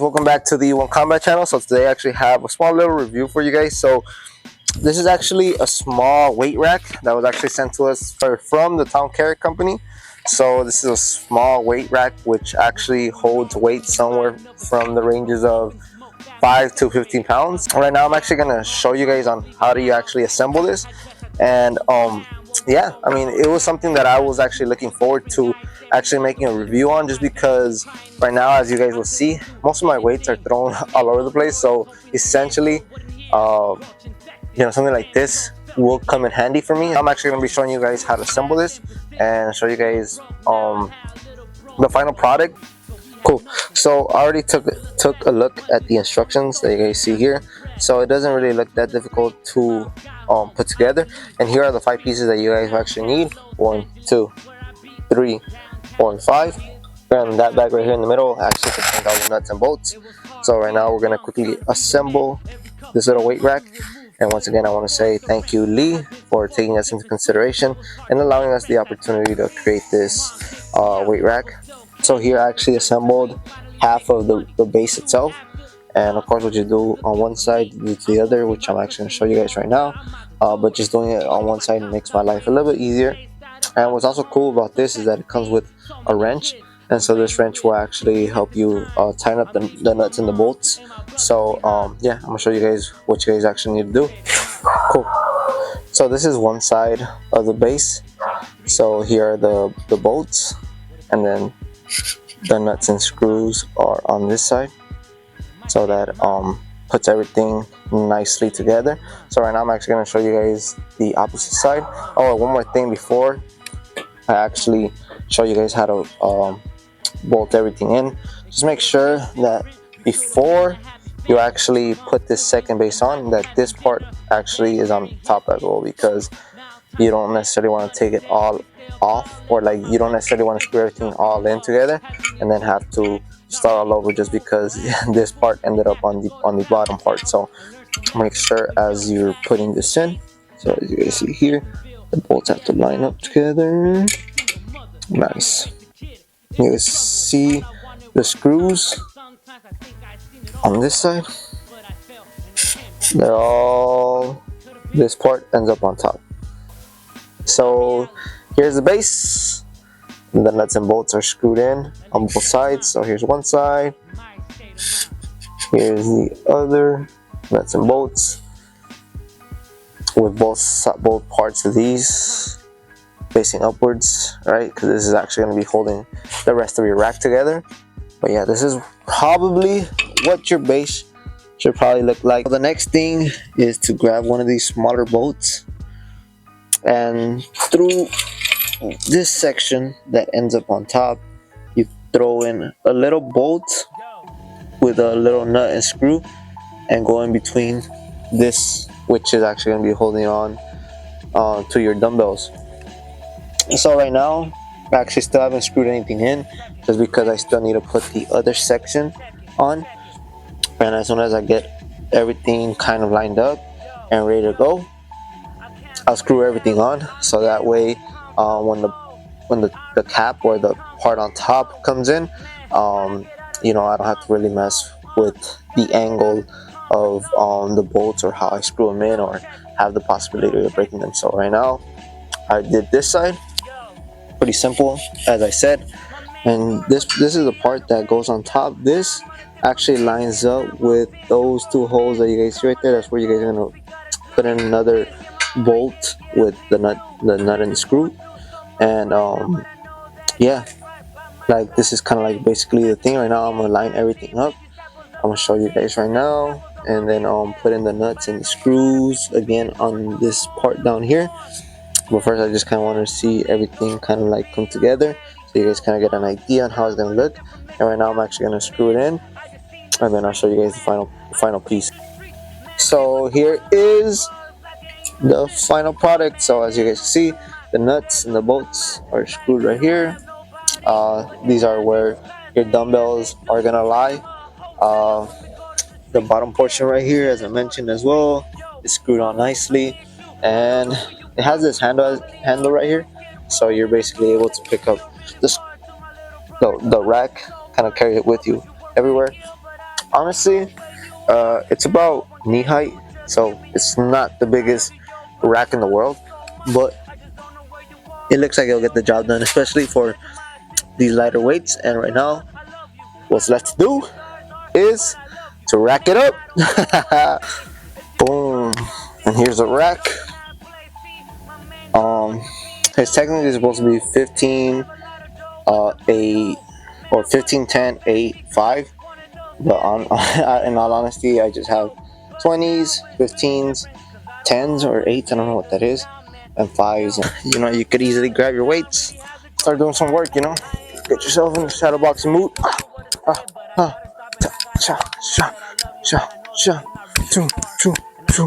Welcome back to the One Combat channel. So today I actually have a small little review for you guys. So this is actually a small weight rack that was actually sent to us from the TomCare company. So this is a small weight rack which actually holds weight somewhere from the ranges of 5 to 15 pounds. Right now I'm actually going to show you guys on how do you actually assemble this. And yeah, I mean, it was something that I was actually looking forward to actually making a review on, just because right now, as you guys will see, most of my weights are thrown all over the place. So essentially, something like this will come in handy for me. I'm actually going to be showing you guys how to assemble this and show you guys the final product. Cool. So I already took a look at the instructions that you guys see here. So it doesn't really look that difficult to put together. And here are the 5 pieces that you guys actually need. 1, 2, 3, 4, and 5. And that bag right here in the middle actually contains all the nuts and bolts. So right now we're gonna quickly assemble this little weight rack. And once again, I want to say thank you, Lee, for taking us into consideration and allowing us the opportunity to create this weight rack. So here I actually assembled half of the base itself. And of course, what you do on one side, you do to the other, which I'm actually going to show you guys right now. But just doing it on one side makes my life a little bit easier. And what's also cool about this is that it comes with a wrench. And so this wrench will actually help you tighten up the nuts and the bolts. So yeah, I'm going to show you guys what you guys actually need to do. Cool. So this is one side of the base. So here are the bolts. And then the nuts and screws are on this side. So that puts everything nicely together. So right now I'm actually going to show you guys the opposite side. Oh, one more thing before I actually show you guys how to bolt everything in. Just make sure that before you actually put this second base on, that this part actually is on top as well, because you don't necessarily want to take it all off, or like you don't necessarily want to screw everything all in together and then have to start all over just because this part ended up on the bottom part. So make sure as you're putting this in, so as you guys see here, the bolts have to line up together. Nice. You guys see the screws on this side, they're all, this part ends up on top. So here's the base. The nuts and bolts are screwed in on both sides. So here's one side, here's the other, nuts and bolts with both parts of these facing upwards, right? Because this is actually going to be holding the rest of your rack together. But yeah, this is probably what your base should probably look like. The next thing is to grab one of these smaller bolts, and through this section that ends up on top, you throw in a little bolt with a little nut and screw, and go in between this, which is actually going to be holding on to your dumbbells. So right now I actually still haven't screwed anything in, just because I still need to put the other section on. And as soon as I get everything kind of lined up and ready to go, I'll screw everything on, so that way when the cap or the part on top comes in, I don't have to really mess with the angle of the bolts or how I screw them in, or have the possibility of breaking them. So right now I did this side, pretty simple as I said, and this is the part that goes on top. This actually lines up with those 2 holes that you guys see right there. That's where you guys are going to put in another bolt with the nut and the screw. And yeah, like this is kind of like basically the thing. Right now I'm gonna line everything up. I'm gonna show you guys right now, and then put in the nuts and the screws again on this part down here. But first I just kind of want to see everything kind of like come together, so you guys kind of get an idea on how it's gonna look. And right now I'm actually gonna screw it in, and then I'll show you guys the final piece. So here is the final product. So as you guys see, the nuts and the bolts are screwed right here. These are where your dumbbells are gonna lie. The bottom portion right here, as I mentioned as well, is screwed on nicely, and it has this handle right here, so you're basically able to pick up the rack, kind of carry it with you everywhere. Honestly, it's about knee height, so it's not the biggest rack in the world, but it looks like it'll get the job done, especially for these lighter weights. And right now, what's left to do is to rack it up. Boom, and here's the rack. Um, it's technically supposed to be 15, 8, or 15, 10, 8, 5. But in all honesty, I just have 20s, 15s, 10s, or 8s. I don't know what that is, and 5s. You know, you could easily grab your weights, start doing some work. You know, get yourself in the shadow boxing mood. Ah, ah, cha, cha, cha, cha, choo, choo, choo,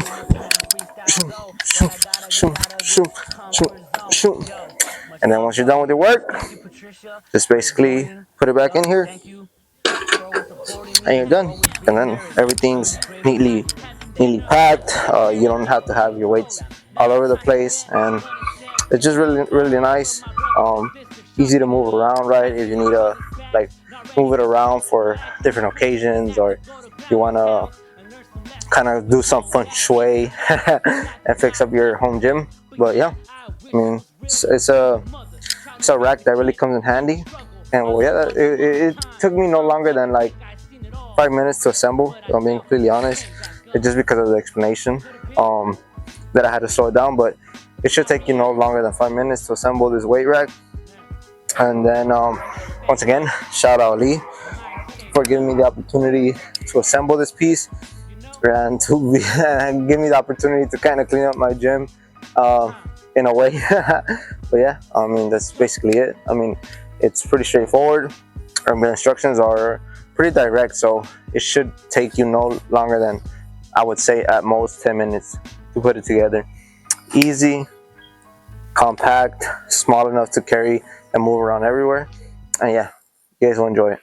choo, choo, choo, choo, choo, choo. And then once you're done with your work, just basically put it back in here, and you're done. And then everything's neatly packed. You don't have to have your weights all over the place, and it's just really nice. Easy to move around, right? If you need to like move it around for different occasions, or you want to kind of do some feng shui and fix up your home gym. But yeah, I mean, it's a rack that really comes in handy. And well, yeah, it took me no longer than like 5 minutes to assemble. If I'm being completely honest, it's just because of the explanation that I had to slow it down. But it should take you no longer than 5 minutes to assemble this weight rack. And then once again, shout out Lee for giving me the opportunity to assemble this piece and to give me the opportunity to kind of clean up my gym in a way. But yeah, I mean, that's basically it. I mean, it's pretty straightforward. The instructions are pretty direct, so it should take you no longer than, I would say, at most 10 minutes to put it together. Easy, compact, small enough to carry and move around everywhere. And yeah, you guys will enjoy it.